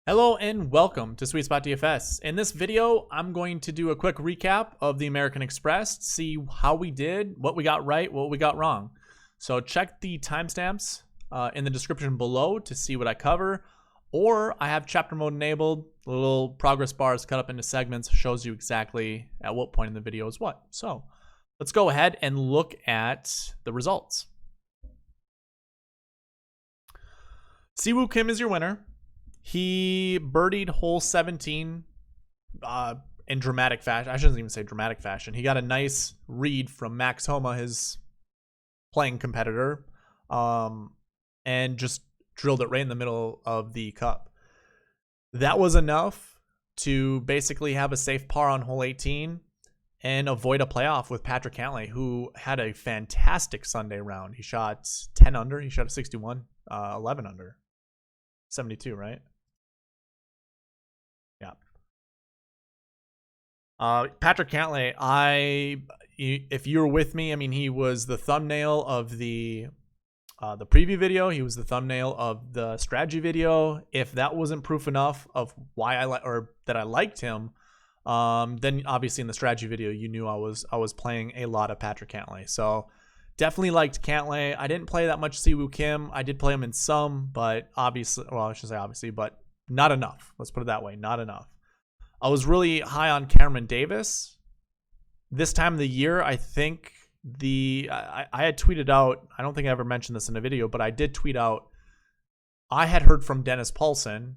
Hello and welcome to SweetSpotDFS. In this video, I'm going to do a quick recap of the American Express, see how we did, what we got right, what we got wrong. So check the timestamps in the description below to see what I cover, or I have chapter mode enabled. The little progress bars cut up into segments shows you exactly at what point in the video is what. So let's go ahead and look at the results. Siwoo Kim is your winner. He birdied hole 17 in dramatic fashion. I shouldn't even say dramatic fashion. He got a nice read from Max Homa, his playing competitor, and just drilled it right in the middle of the cup. That was enough to basically have a safe par on hole 18 and avoid a playoff with Patrick Cantlay, who had a fantastic Sunday round. He shot 10 under. He shot a 61, 11 under. 72, right? Yeah. Patrick Cantlay, if you were with me, I mean, he was the thumbnail of the preview video. He was the thumbnail of the strategy video. If that wasn't proof enough of why that I liked him, then obviously in the strategy video, you knew I was playing a lot of Patrick Cantlay. So definitely liked Cantlay. I didn't play that much Siwoo Kim. I did play him in some, but obviously, well, I should say obviously, but not enough. Let's put it that way, not enough. I was really high on Cameron Davis. This time of the year, I think I had tweeted out, I don't think I ever mentioned this in a video, but I did tweet out, I had heard from Dennis Paulson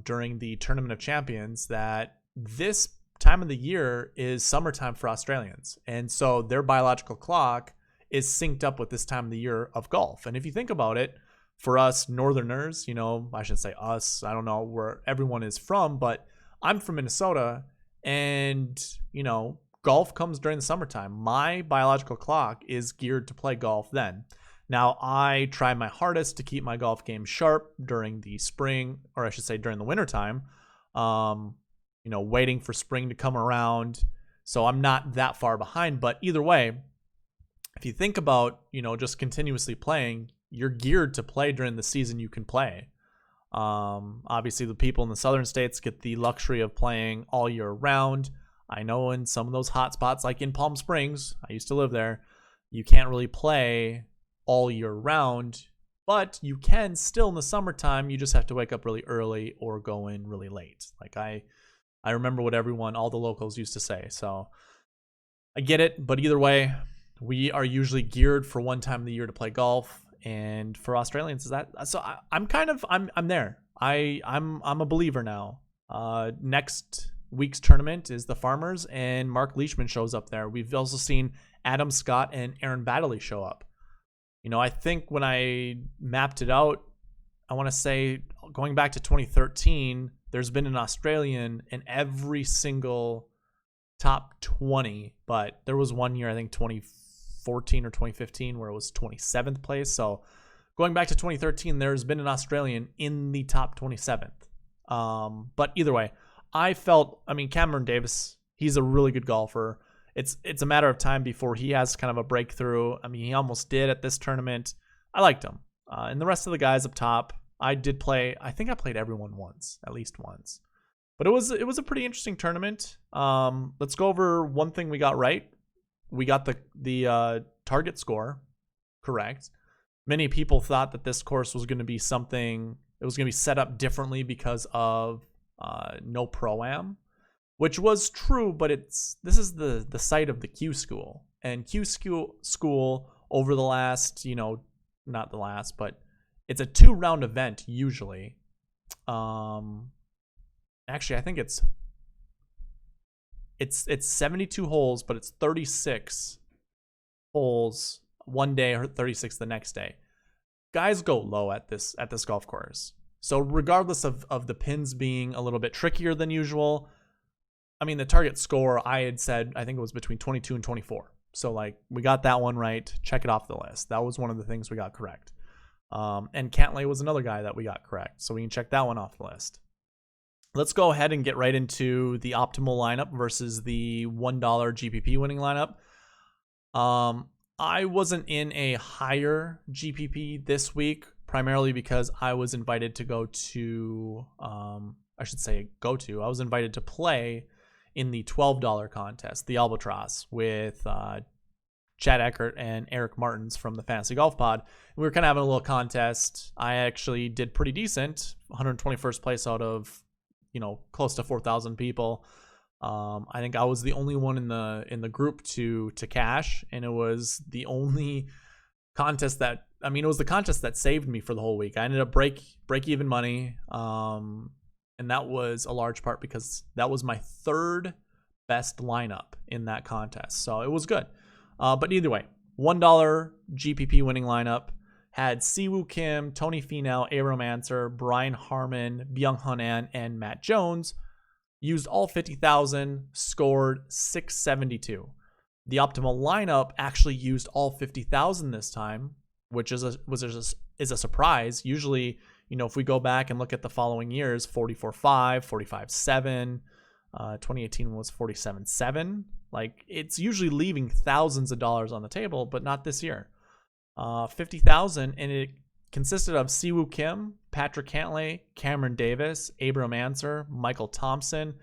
during the Tournament of Champions that this time of the year is summertime for Australians. And so their biological clock is synced up with this time of the year of golf. And if you think about it, for us Northerners, you know, I should say us, I don't know where everyone is from, but I'm from Minnesota, and, you know, golf comes during the summertime. My biological clock is geared to play golf then. Now, I try my hardest to keep my golf game sharp during the spring, or I should say during the wintertime, you know, waiting for spring to come around. So I'm not that far behind, but either way, if you think about, you know, just continuously playing, you're geared to play during the season you can play. Obviously, the people in the southern states get the luxury of playing all year round. I know in some of those hot spots, like in Palm Springs, I used to live there, you can't really play all year round, but you can still in the summertime. You just have to wake up really early or go in really late. Like I remember what all the locals used to say. So I get it, but either way, we are usually geared for one time of the year to play golf, and for Australians, is that so? I'm there. I'm a believer now. Next week's tournament is the Farmers, and Mark Leishman shows up there. We've also seen Adam Scott and Aaron Baddeley show up. You know, I think when I mapped it out, I want to say going back to 2013, there's been an Australian in every single top 20, but there was one year, I think 2014 or 2015, where it was 27th place. So going back to 2013, there's been an Australian in the top 27th. But either way, I mean, Cameron Davis, he's a really good golfer. It's a matter of time before he has kind of a breakthrough. I mean, he almost did at this tournament. I liked him. And the rest of the guys up top, I think I played everyone once, at least once. But it was a pretty interesting tournament. Let's go over one thing we got right. We got the target score correct. Many people thought that this course was going to be something. It was going to be set up differently because of no pro-am, which was true. But this is the site of the Q School, and Q School over the last, you know, not the last, but it's a 2-round event usually. Actually, I think it's 72 holes, but it's 36 holes one day or 36 the next day. Guys go low at this golf course. So regardless of the pins being a little bit trickier than usual, I mean, the target score I had said, I think it was between 22 and 24. So like we got that one right. Check it off the list. That was one of the things we got correct. And Cantlay was another guy that we got correct. So we can check that one off the list. Let's go ahead and get right into the optimal lineup versus the $1 GPP winning lineup. I wasn't in a higher GPP this week. primarily because I was invited to go to, I was invited to play in the $12 contest, the Albatross, with Chad Eckert and Eric Martins from the Fantasy Golf Pod. We were kind of having a little contest. I actually did pretty decent, 121st place out of, close to 4,000 people. I think I was the only one in the group to cash, and it was the only contest it was the contest that saved me for the whole week. I ended up break even money, and that was a large part because that was my third best lineup in that contest, so it was good. But either way, $1 GPP winning lineup had Siwoo Kim, Tony Finau, Aram Answer, Brian Harmon, Byung-Hun An, and Matt Jones. Used all 50,000, scored 672. The optimal lineup actually used all 50,000 this time, which is a surprise. Usually, if we go back and look at the following years, 44.5, 45.7, 2018 was 47.7. Like, it's usually leaving thousands of dollars on the table, but not this year. 50,000, and it consisted of Siwoo Kim, Patrick Cantlay, Cameron Davis, Abram Answer, Michael Thompson,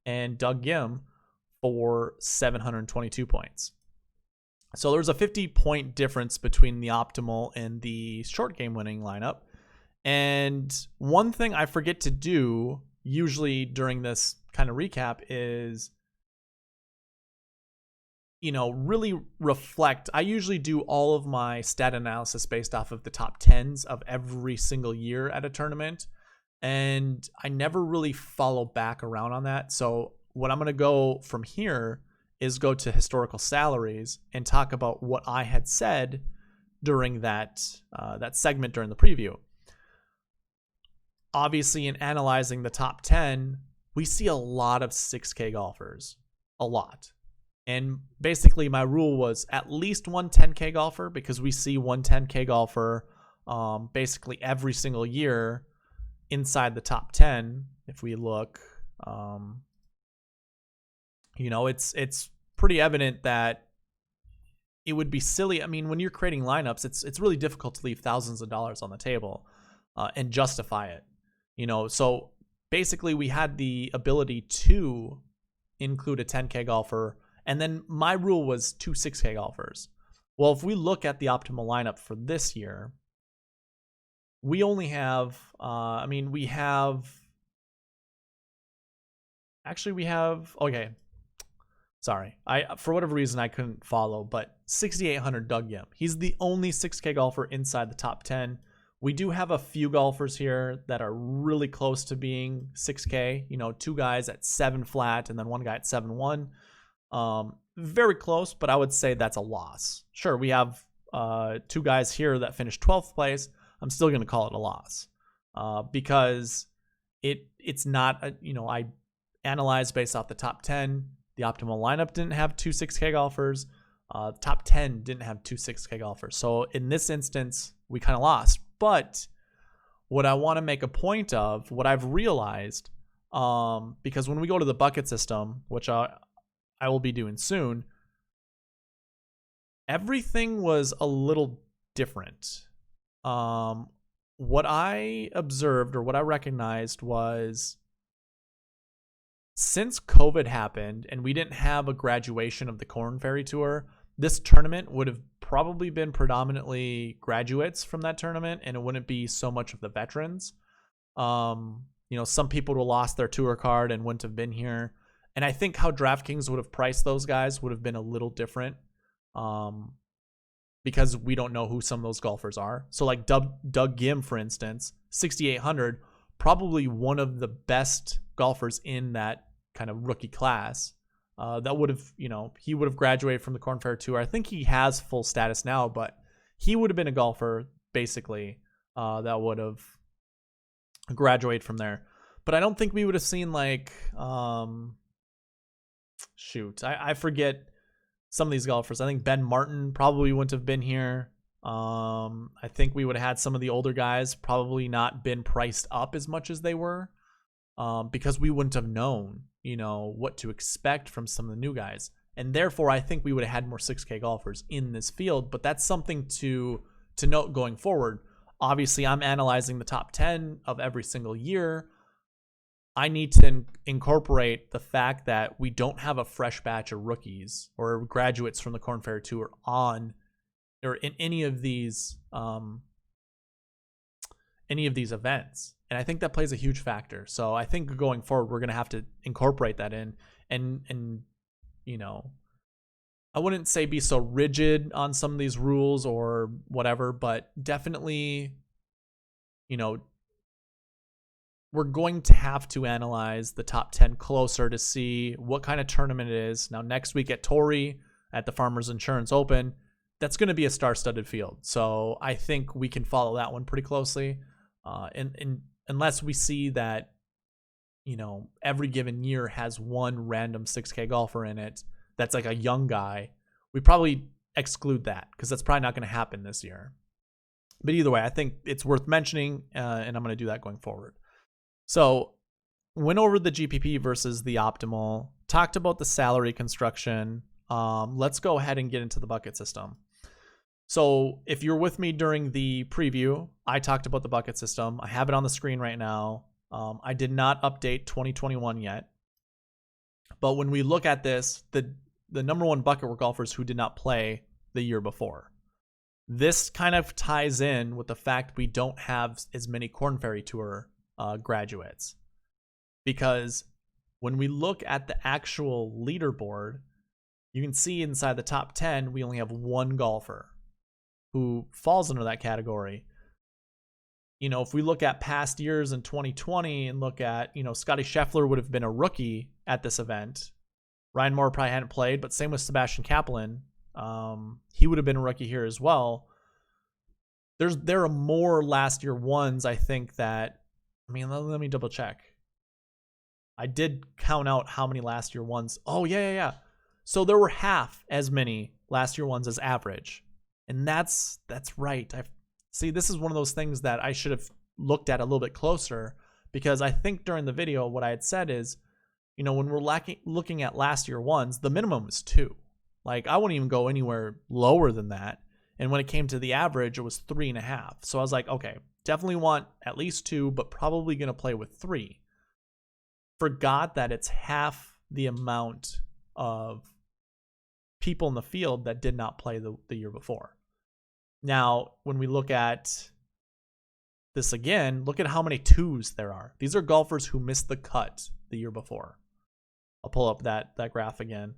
and Doug Gim for 722 points. So there's a 50-point difference between the optimal and the short game winning lineup. And one thing I forget to do usually during this kind of recap is, really reflect. I usually do all of my stat analysis based off of the top 10s of every single year at a tournament, and I never really follow back around on that. So what I'm going to go from here is go to historical salaries and talk about what I had said during that segment during the preview. Obviously, in analyzing the top 10, we see a lot of 6K golfers, a lot. And basically my rule was at least one 10K golfer, because we see one 10K golfer basically every single year inside the top 10. If we look, it's pretty evident that it would be silly. I mean, when you're creating lineups, it's really difficult to leave thousands of dollars on the table and justify it. So basically we had the ability to include a 10K golfer. And then my rule was 2 6K golfers. Well, if we look at the optimal lineup for this year, we only have, for whatever reason I couldn't follow, but 6,800 Doug Gim. He's the only 6K golfer inside the top 10. We do have a few golfers here that are really close to being 6K, 2 guys at 7 flat and then 1 guy at 7-1. Very close, but I would say that's a loss. Sure, we have 2 guys here that finished 12th place. I'm still going to call it a loss because it's not, I analyzed based off the top 10. The optimal lineup didn't have 2 6K golfers. Top 10 didn't have 2 6K golfers. So in this instance, we kind of lost. But what I want to make a point of, what I've realized, because when we go to the bucket system, which I will be doing soon, everything was a little different. What I observed or what I recognized was, since COVID happened and we didn't have a graduation of the Korn Ferry Tour, this tournament would have probably been predominantly graduates from that tournament, and it wouldn't be so much of the veterans. Some people would have lost their tour card and wouldn't have been here. And I think how DraftKings would have priced those guys would have been a little different because we don't know who some of those golfers are. So like Doug Gim, for instance, 6,800, probably one of the best golfers in that kind of rookie class. That would have, he would have graduated from the Korn Ferry Tour. I think he has full status now, but he would have been a golfer basically that would have graduated from there. But I don't think we would have seen like, I forget some of these golfers. I think Ben Martin probably wouldn't have been here. I think we would have had some of the older guys probably not been priced up as much as they were because we wouldn't have known, what to expect from some of the new guys. And therefore, I think we would have had more 6K golfers in this field. But that's something to note going forward. Obviously, I'm analyzing the top 10 of every single year. I need to incorporate the fact that we don't have a fresh batch of rookies or graduates from the Korn Ferry Tour on or in any of these events. And I think that plays a huge factor. So I think going forward, we're going to have to incorporate that in and you know, I wouldn't say be so rigid on some of these rules or whatever, but definitely, you know, we're going to have to analyze the top 10 closer to see what kind of tournament it is. Now, next week at Torrey, at the Farmers Insurance Open, that's going to be a star-studded field. So I think we can follow that one pretty closely. And unless we see that, you know, every given year has one random 6K golfer in it that's like a young guy, we probably exclude that because that's probably not going to happen this year. But either way, I think it's worth mentioning, and I'm going to do that going forward. So went over the GPP versus the optimal, talked about the salary construction. Let's go ahead and get into the bucket system. So if you're with me during the preview, I talked about the bucket system. I have it on the screen right now. I did not update 2021 yet. But when we look at this, the number one bucket were golfers who did not play the year before. This kind of ties in with the fact we don't have as many Korn Ferry Tour graduates, because when we look at the actual leaderboard, you can see inside the top 10 we only have one golfer who falls under that category. You know, if we look at past years in 2020 and look at, you know, Scotty Scheffler would have been a rookie at this event. Ryan Moore probably hadn't played, but same with Sebastian Kaplan. He would have been a rookie here as well. There are more last year ones, I think, that, I mean, let me double check. I did count out how many last year ones. Oh, yeah. So there were half as many last year ones as average. And that's right. See, this is one of those things that I should have looked at a little bit closer, because I think during the video, what I had said is, you know, when we're looking at last year ones, the minimum is 2. Like, I wouldn't even go anywhere lower than that. And when it came to the average, it was 3.5. So I was like, okay, definitely want at least 2, but probably going to play with 3. Forgot that it's half the amount of people in the field that did not play the year before. Now, when we look at this again, look at how many 2s there are. These are golfers who missed the cut the year before. I'll pull up that graph again.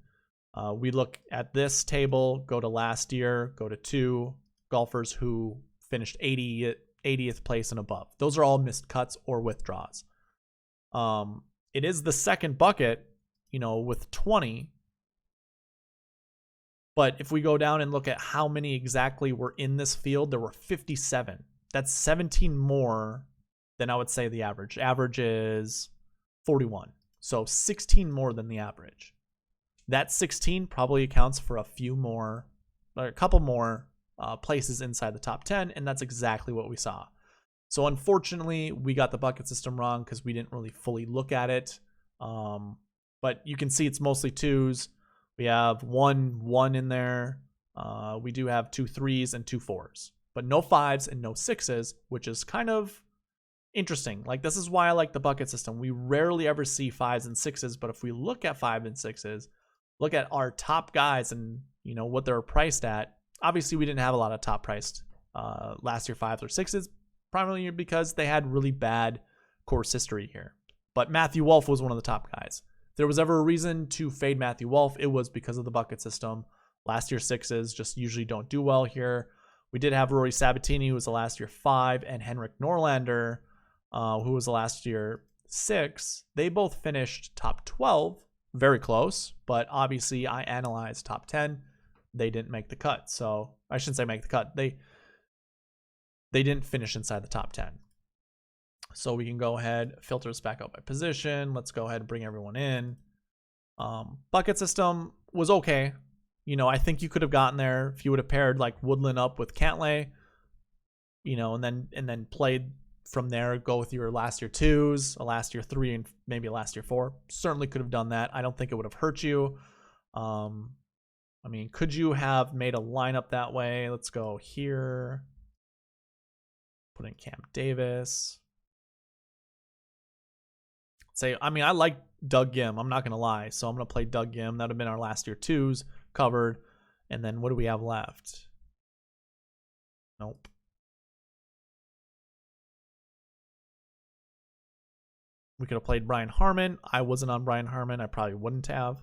We look at this table, go to last year, go to 2 golfers who finished 80th place and above. Those are all missed cuts or withdraws. It is the second bucket, you know, with 20. But if we go down and look at how many exactly were in this field, there were 57. That's 17 more than I would say the average. Average is 41. So 16 more than the average. That 16 probably accounts for a couple more places inside the top 10, and that's exactly what we saw. So unfortunately, we got the bucket system wrong because we didn't really fully look at it. But you can see it's mostly 2s. We have one in there. We do have 2 3s and 2 4s, but no 5s and no 6s, which is kind of interesting. Like, this is why I like the bucket system. We rarely ever see 5s and 6s, but if we look at 5 and 6s, look at our top guys and, you know, what they're priced at. Obviously, we didn't have a lot of top priced last year 5s or 6s, primarily because they had really bad course history here. But Matthew Wolff was one of the top guys. If there was ever a reason to fade Matthew Wolff, it was because of the bucket system. Last year 6s just usually don't do well here. We did have Rory Sabatini, who was the last year 5, and Henrik Norlander, who was the last year 6. They both finished top 12, very close, but obviously I analyzed top 10. They didn't make the cut. So I shouldn't say make the cut. They didn't finish inside the top 10. So we can go ahead, filter this back out by position. Let's go ahead and bring everyone in. Bucket system was okay. You know, I think you could have gotten there if you would have paired like Woodland up with Cantlay, you know, and then played from there, go with your last year 2s, a last year 3, and maybe a last year 4. Certainly could have done that. I don't think it would have hurt you. I mean, could you have made a lineup that way? Let's go here. Put in Cam Davis. I mean, I like Doug Gim. I'm not going to lie. So I'm going to play Doug Gim. That would have been our last year 2s covered. And then what do we have left? Nope. We could have played Brian Harmon. I wasn't on Brian Harmon. I probably wouldn't have.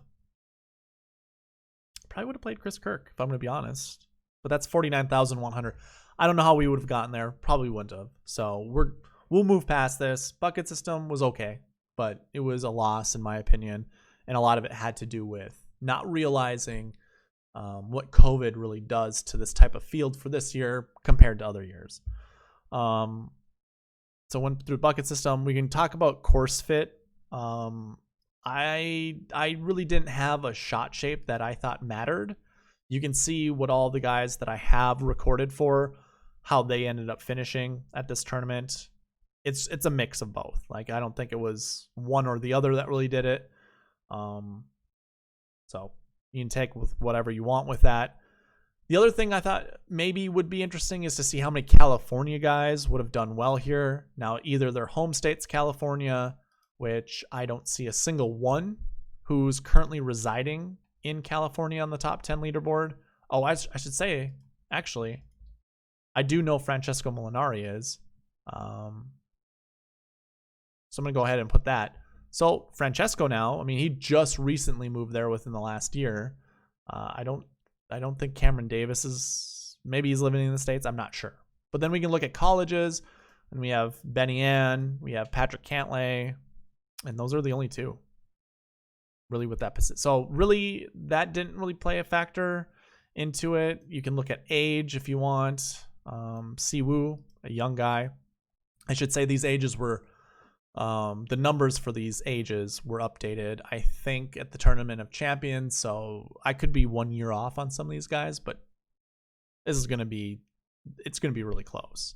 Probably would have played Chris Kirk, if I'm going to be honest. But that's 49,100. I don't know how we would have gotten there. Probably wouldn't have. So we'll move past this. Bucket system was okay, but it was a loss in my opinion. And a lot of it had to do with not realizing what COVID really does to this type of field for this year compared to other years. So went through bucket system. We can talk about course fit. I really didn't have a shot shape that I thought mattered. You can see what all the guys that I have recorded for, how they ended up finishing at this tournament. It's a mix of both. Like, I don't think it was one or the other that really did it. So you can take with whatever you want with that. The other thing I thought maybe would be interesting is to see how many California guys would have done well here. Now, either their home state's California, which I don't see a single one who's currently residing in California on the top 10 leaderboard. Oh, I should say, actually, I do know Francesco Molinari is. So I'm going to go ahead and put that. So Francesco now, I mean, he just recently moved there within the last year. I don't think Cameron Davis is, maybe he's living in the States. I'm not sure. But then we can look at colleges, and we have Benny Ann, we have Patrick Cantlay, and those are the only two really with that position. So really, that didn't really play a factor into it. You can look at age if you want. Siwoo, a young guy. I should say these ages were, the numbers for these ages were updated, I think, at the Tournament of Champions. So I could be 1 year off on some of these guys, but it's going to be really close.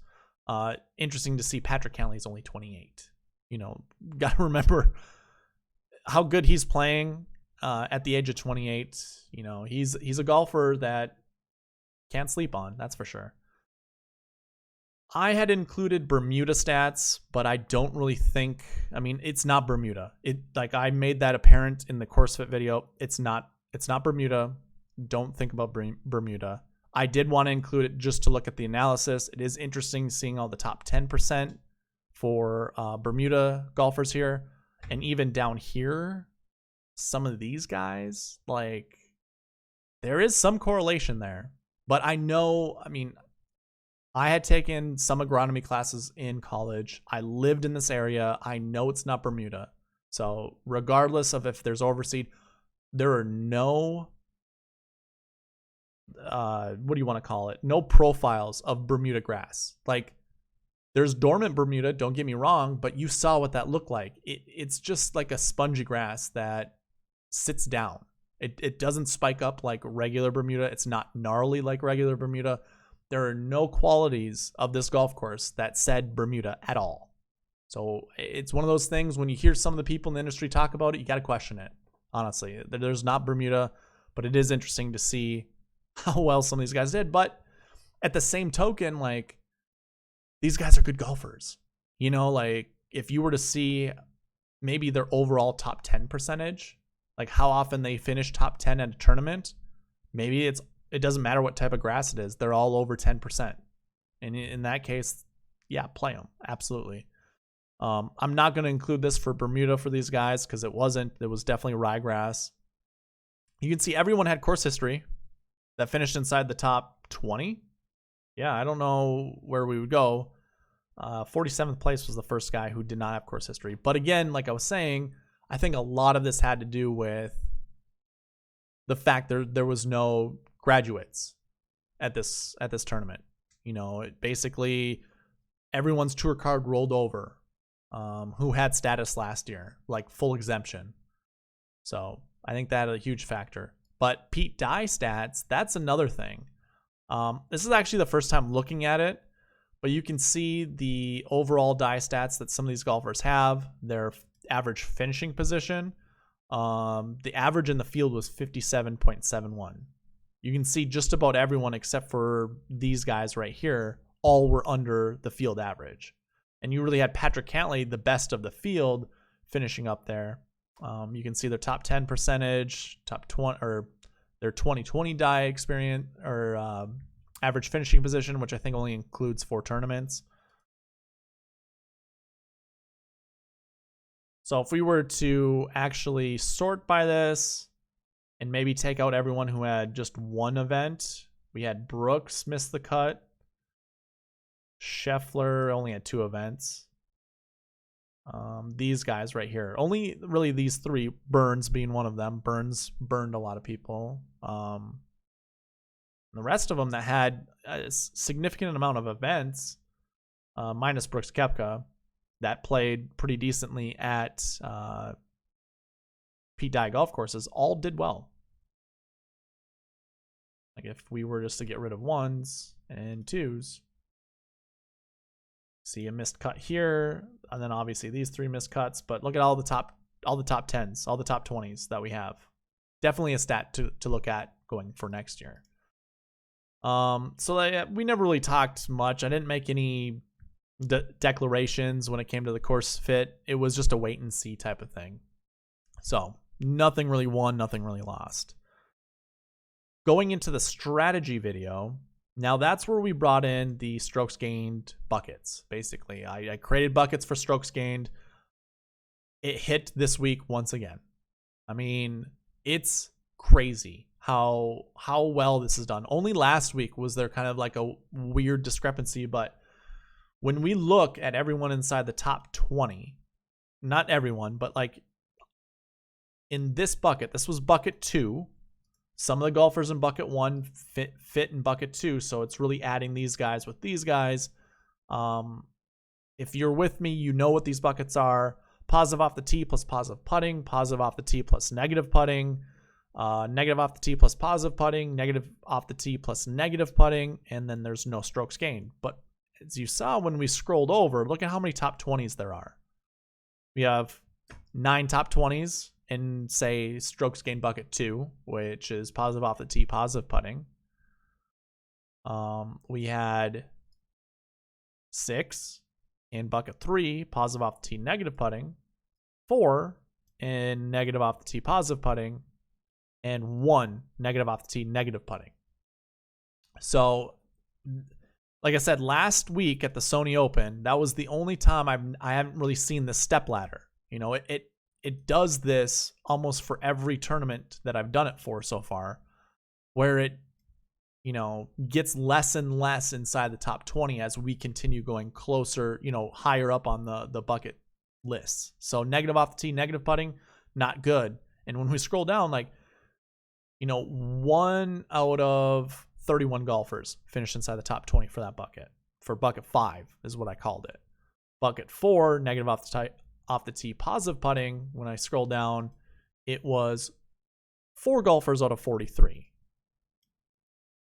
Interesting to see Patrick Cantlay is only 28. You know, got to remember how good he's playing at the age of 28. You know, he's a golfer that can't sleep on, that's for sure. I had included Bermuda stats, but I don't really think, I mean, it's not Bermuda. Like I made that apparent in the course fit video. It's not Bermuda. Don't think about Bermuda. I did want to include it just to look at the analysis. It is interesting seeing all the top 10% for Bermuda golfers here. And even down here, some of these guys, like, there is some correlation there. But I know, I mean, I had taken some agronomy classes in college. I lived in this area. I know it's not Bermuda. So regardless of if there's overseed, there are no, what do you want to call it? No profiles of Bermuda grass. Like, there's dormant Bermuda, don't get me wrong, but you saw what that looked like. It's just like a spongy grass that sits down. It doesn't spike up like regular Bermuda. It's not gnarly like regular Bermuda. There are no qualities of this golf course that said Bermuda at all. So it's one of those things when you hear some of the people in the industry talk about it, you got to question it. Honestly, there's not Bermuda, but it is interesting to see how well some of these guys did. But at the same token, like, these guys are good golfers. You know, like, if you were to see maybe their overall top 10 percentage, like how often they finish top 10 at a tournament, maybe it doesn't matter what type of grass it is. They're all over 10%. And in that case, yeah, play them. Absolutely. I'm not going to include this for Bermuda for these guys because it was definitely ryegrass. You can see everyone had course history that finished inside the top 20. Yeah, I don't know where we would go. 47th place was the first guy who did not have course history. But again, like I was saying, I think a lot of this had to do with the fact there was no graduates at this tournament. You know, basically everyone's tour card rolled over who had status last year, like full exemption. So I think that had a huge factor. But Pete Dye stats, that's another thing. This is actually the first time looking at it, but you can see the overall Dye stats that some of these golfers have, their average finishing position. The average in the field was 57.71. You can see just about everyone except for these guys right here all were under the field average. And you really had Patrick Cantlay, the best of the field, finishing up there. You can see their top 10 percentage, top 20, or their 2020 die experience, or average finishing position, which I think only includes 4 tournaments. So if we were to actually sort by this and maybe take out everyone who had just one event, we had Brooks miss the cut. Scheffler only had 2 events. These guys right here, only really these 3, Burns being one of them. Burns burned a lot of people. The rest of them that had a significant amount of events, minus Brooks Koepka, that played pretty decently at Pete Dye golf courses, all did well. Like if we were just to get rid of 1s and 2s, see a missed cut here, and then obviously these 3 missed cuts. But look at all the top 10s, all the top 20s that we have. Definitely a stat to look at going for next year. So we never really talked much. I didn't make any declarations when it came to the course fit. It was just a wait and see type of thing. So nothing really won, nothing really lost. Going into the strategy video, now that's where we brought in the strokes gained buckets. Basically, I created buckets for strokes gained. It hit this week once again. I mean, it's crazy how well this is done. Only last week was there kind of like a weird discrepancy, but when we look at everyone inside the top 20, not everyone, but like in this bucket, this was bucket 2. Some of the golfers in bucket 1 fit in bucket 2, so it's really adding these guys with these guys. If you're with me, you know what these buckets are. Positive off the tee plus positive putting, positive off the tee plus negative putting, negative off the tee plus positive putting, negative off the tee plus negative putting, and then there's no strokes gained. But as you saw when we scrolled over, look at how many top 20s there are. We have 9 top 20s in, say, strokes gained bucket 2, which is positive off the tee, positive putting. We had 6 in bucket 3, positive off the tee, negative putting. 4 in negative off the tee, positive putting. And 1 negative off the tee, negative putting. So, like I said, last week at the Sony Open, that was the only time I haven't really seen the step ladder. You know, it does this almost for every tournament that I've done it for so far, where it, you know, gets less and less inside the top 20 as we continue going closer, you know, higher up on the bucket lists. So negative off the tee, negative putting, not good. And when we scroll down, like, you know, 1 out of 31 golfers finished inside the top 20 for that bucket. For bucket 5 is what I called it. Bucket 4, negative off the tee, positive putting. When I scroll down, it was 4 golfers out of 43.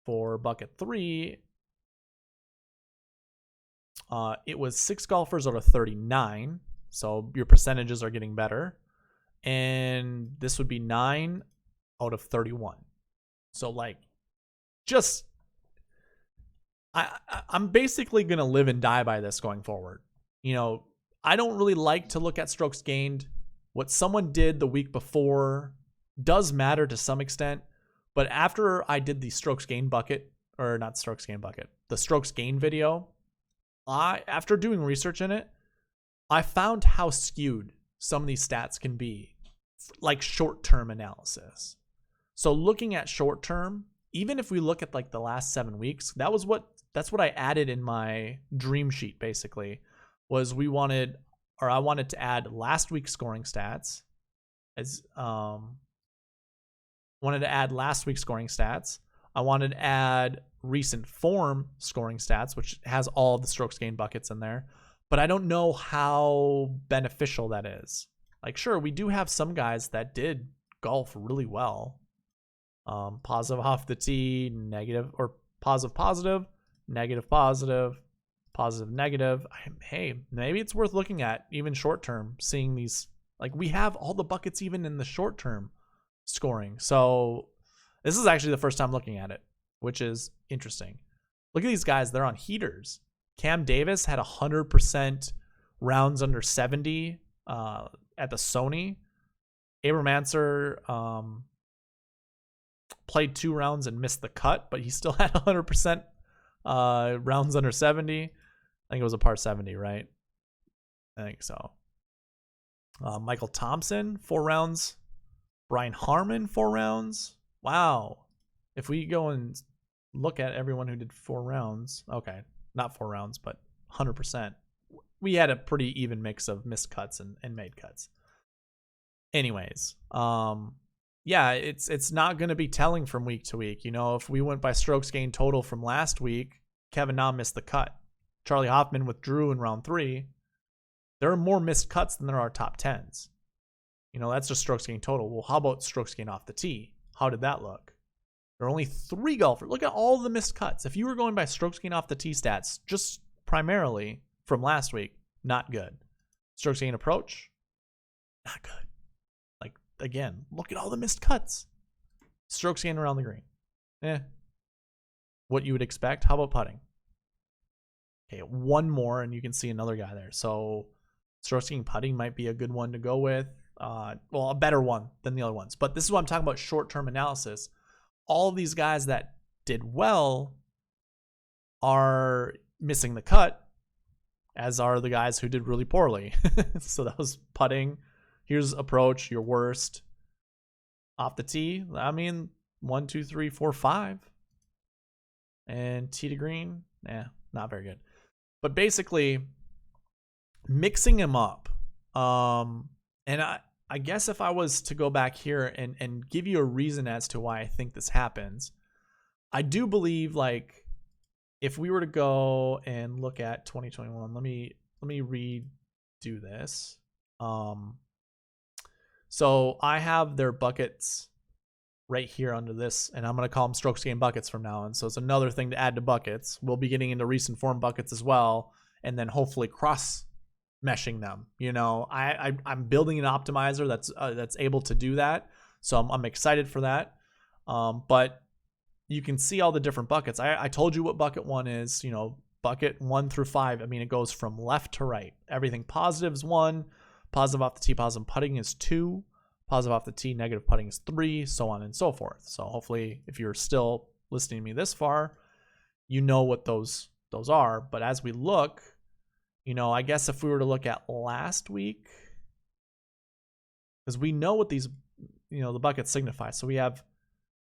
For bucket 3, it was 6 golfers out of 39. So your percentages are getting better. And this would be 9 out of 31. So like, just, I'm basically going to live and die by this going forward. You know, I don't really like to look at strokes gained. What someone did the week before does matter to some extent. But after I did the strokes gain bucket, or not strokes gain bucket, the strokes gain video, after doing research in it, I found how skewed some of these stats can be, like short-term analysis. So looking at short-term, even if we look at like the last 7 weeks, that's what I added in my dream sheet. Basically, was I wanted to add last week's scoring stats as wanted to add last week's scoring stats. I wanted to add recent form scoring stats, which has all the strokes gained buckets in there. But I don't know how beneficial that is. Like, sure, we do have some guys that did golf really well. Positive off the tee, negative, or positive, negative, positive, negative. Hey, maybe it's worth looking at even short term, seeing these. Like, we have all the buckets even in the short term scoring. So this is actually the first time looking at it, which is interesting. Look at these guys. They're on heaters. Cam Davis had 100% rounds under 70 at the Sony. Abram Answer played 2 rounds and missed the cut, but he still had 100% rounds under 70. I think it was a par 70, right? I think so. Michael Thompson, 4 rounds. Brian Harmon, 4 rounds. Wow. If we go and look at everyone who did 4 rounds, okay, not 4 rounds, but 100%. We had a pretty even mix of missed cuts and made cuts. Anyways, yeah, it's not going to be telling from week to week. You know, if we went by strokes gained total from last week, Kevin Na missed the cut. Charlie Hoffman withdrew in round 3. There are more missed cuts than there are top 10s. You know, that's just strokes gained total. Well, how about strokes gained off the tee? How did that look? There are only 3 golfers. Look at all the missed cuts. If you were going by strokes gained off the tee stats, just primarily from last week, not good. Strokes gained approach, not good. Like, again, look at all the missed cuts. Strokes gained around the green. What you would expect. How about putting? Okay, 1 more, and you can see another guy there. So strokes gained putting might be a good one to go with. Well, a better one than the other ones. But this is what I'm talking about, short-term analysis. All of these guys that did well are missing the cut, as are the guys who did really poorly. So that was putting. Here's approach, your worst. Off the tee, I mean, 1, 2, 3, 4, 5. And tee to green, not very good. But basically, mixing them up. And I guess if I was to go back here and give you a reason as to why I think this happens, I do believe, like, if we were to go and look at 2021, let me redo this. So I have their buckets right here under this, and I'm going to call them strokes gained buckets from now on. So it's another thing to add to buckets. We'll be getting into recent form buckets as well, and then hopefully cross meshing them. You know, I'm building an optimizer that's able to do that. So I'm excited for that. But you can see all the different buckets. I told you what bucket 1 is, you know, bucket 1 through 5. I mean, it goes from left to right. Everything positive is 1, positive off the tee, positive putting is 2, positive off the tee, negative putting is 3, so on and so forth. So hopefully if you're still listening to me this far, you know what those are. But as we look, you know, I guess if we were to look at last week, because we know what these, you know, the buckets signify. So we have,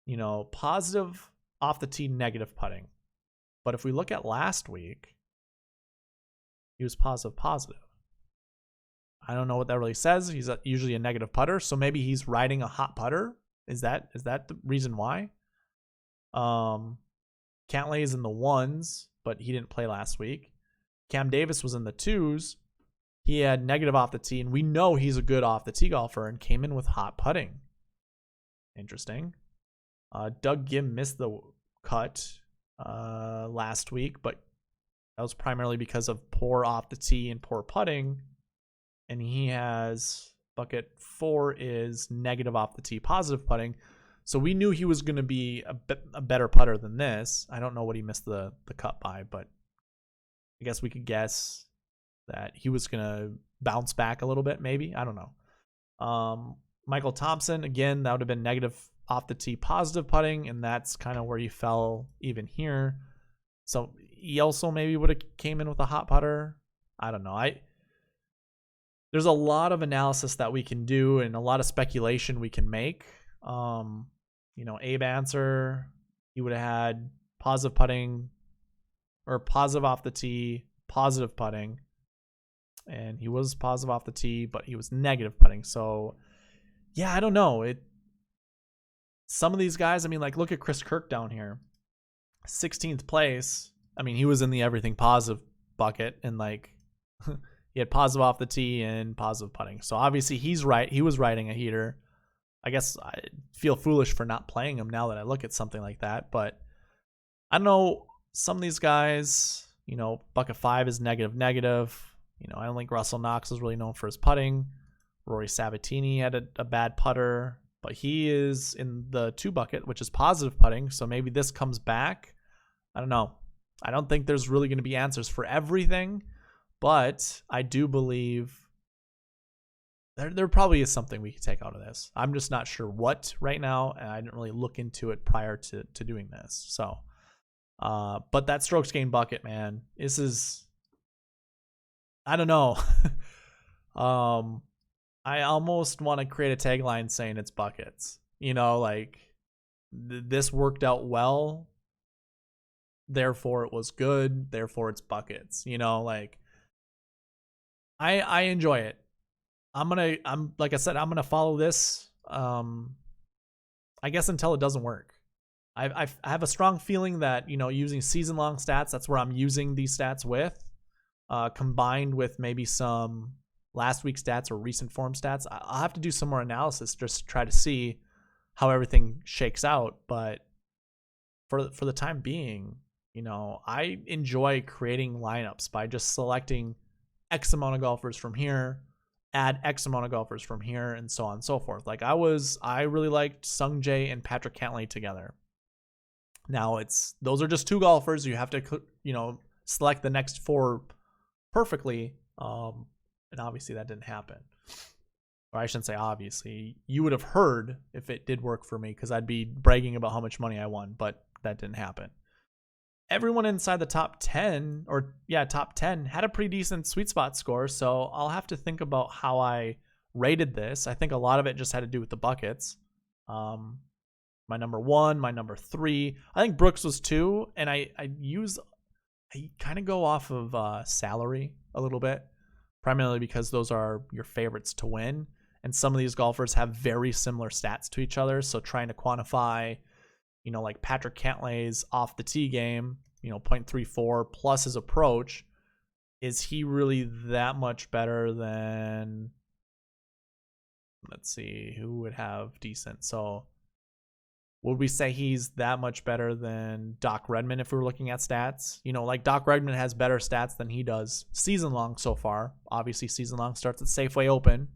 you know, positive off the tee, negative putting. But if we look at last week, he was positive. I don't know what that really says. He's usually a negative putter, so maybe he's riding a hot putter. Is that the reason why? Cantlay is in the 1s, but he didn't play last week. Cam Davis was in the 2s. He had negative off the tee, and we know he's a good off the tee golfer and came in with hot putting. Interesting. Doug Gim missed the cut last week, but that was primarily because of poor off the tee and poor putting. And he has bucket 4 is negative off the tee, positive putting. So we knew he was going to be a better putter than this. I don't know what he missed the cut by, but I guess we could guess that he was going to bounce back a little bit, maybe. I don't know. Michael Thompson, again, that would have been negative off the tee, positive putting, and that's kind of where he fell even here. So he also maybe would have came in with a hot putter. I don't know. There's a lot of analysis that we can do and a lot of speculation we can make. You know, Abe Answer, he would have had positive putting or positive off the tee, positive putting. And he was positive off the tee, but he was negative putting. So, yeah, I don't know. Some of these guys, I mean, like, look at Chris Kirk down here. 16th place. I mean, he was in the everything positive bucket, and, like, he had positive off the tee and positive putting. So, obviously, he's right. He was riding a heater. I guess I feel foolish for not playing him now that I look at something like that. But I don't know. Some of these guys, you know, bucket 5 is negative. You know, I don't think Russell Knox is really known for his putting. Rory Sabatini had a bad putter, but he is in the 2 bucket, which is positive putting. So maybe this comes back. I don't know. I don't think there's really going to be answers for everything, but I do believe there probably is something we could take out of this. I'm just not sure what right now, and I didn't really look into it prior to doing this. So, but that strokes gained bucket, man, this is, I don't know. I almost want to create a tagline saying it's buckets. You know, like this worked out well, therefore it was good, therefore it's buckets. You know, like I enjoy it. I'm like I said, I'm gonna follow this. I guess until it doesn't work. I have a strong feeling that, you know, using season long stats, that's where I'm using these stats with, combined with maybe some last week's stats or recent form stats. I'll have to do some more analysis just to try to see how everything shakes out. But for the time being, you know, I enjoy creating lineups by just selecting X amount of golfers from here, add X amount of golfers from here, and so on and so forth. Like I really liked Sung Jae and Patrick Cantlay together. Now those are just 2 golfers. You have to, you know, select the next 4 perfectly. And obviously that didn't happen. Or I shouldn't say obviously. You would have heard if it did work for me, because I'd be bragging about how much money I won, but that didn't happen. Everyone inside the top 10 had a pretty decent sweet spot score. So I'll have to think about how I rated this. I think a lot of it just had to do with the buckets. My number 1, my number 3. I think Brooks was 2, and I kind of go off of salary a little bit, primarily because those are your favorites to win. And some of these golfers have very similar stats to each other. So trying to quantify, you know, like Patrick Cantlay's off the tee game, you know, 0.34 plus his approach, is he really that much better than, let's see, who would have decent? So would we say he's that much better than Doc Redman if we were looking at stats? You know, like Doc Redman has better stats than he does season long so far. Obviously, season long starts at Safeway Open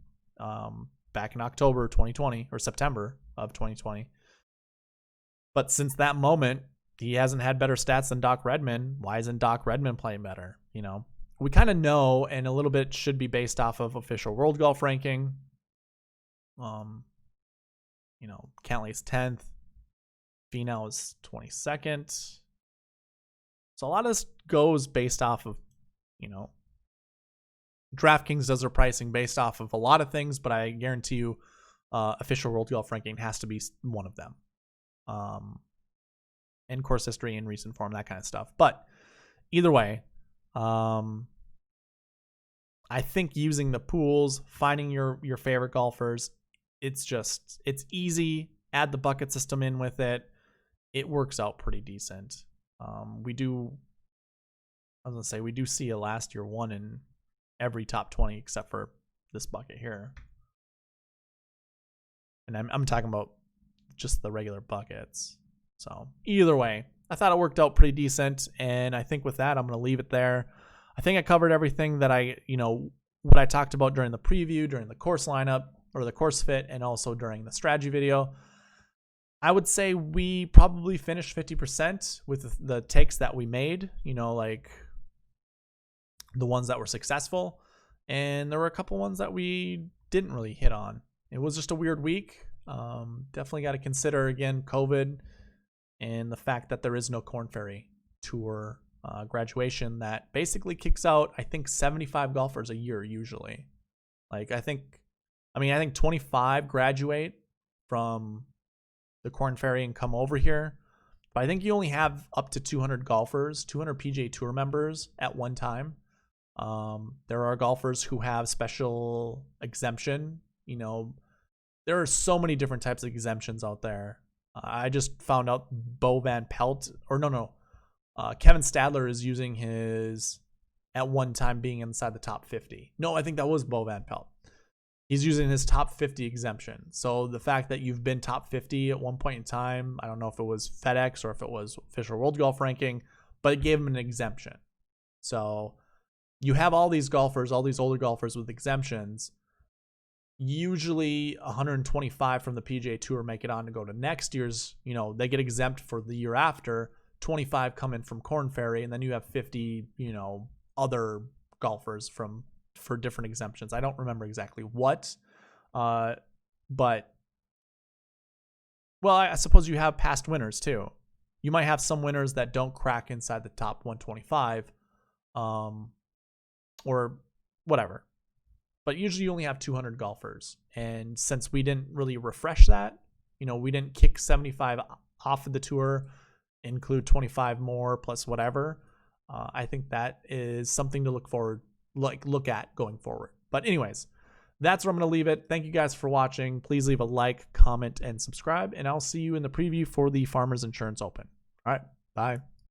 back in October 2020 or September of 2020. But since that moment, he hasn't had better stats than Doc Redman. Why isn't Doc Redman playing better? You know, we kind of know, and a little bit should be based off of official World Golf Ranking. You know, Cantlay's 10th. Finau is 22nd. So a lot of this goes based off of, you know, DraftKings does their pricing based off of a lot of things, but I guarantee you official World Golf Ranking has to be one of them. And course history and recent form, that kind of stuff. But either way, I think using the pools, finding your favorite golfers, it's easy. Add the bucket system in with it. It works out pretty decent. We do see a last year one in every top 20 except for this bucket here. And I'm talking about just the regular buckets. So either way, I thought it worked out pretty decent. And I think with that, I'm going to leave it there. I think I covered everything that what I talked about during the preview, during the course lineup or the course fit, and also during the strategy video. I would say we probably finished 50% with the takes that we made, you know, like the ones that were successful. And there were a couple ones that we didn't really hit on. It was just a weird week. Definitely got to consider, again, COVID and the fact that there is no Korn Ferry Tour graduation that basically kicks out, I think, 75 golfers a year usually. Like, I think 25 graduate from the Korn Ferry and come over here. But I think you only have up to 200 golfers, 200 PGA Tour members at one time. There are golfers who have special exemption. You know, there are so many different types of exemptions out there. I just found out Kevin Stadler is using his, at one time, being inside the top 50. No, I think that was Bo Van Pelt. He's using his top 50 exemption. So the fact that you've been top 50 at one point in time, I don't know if it was FedEx or if it was official World Golf Ranking, but it gave him an exemption. So you have all these golfers, all these older golfers with exemptions. Usually 125 from the PGA Tour make it on to go to next year's, you know, they get exempt for the year after 25 come in from Korn Ferry, and then you have 50, other golfers for different exemptions. I don't remember exactly what, but well, I suppose you have past winners too. You might have some winners that don't crack inside the top 125, or whatever. But usually you only have 200 golfers. And since we didn't really refresh that, we didn't kick 75 off of the tour, include 25 more plus whatever, I think that is something to look at going forward. But anyways, that's where I'm going to leave it. Thank you guys for watching. Please leave a like, comment, and subscribe, and I'll see you in the preview for the Farmers Insurance Open. All right, bye.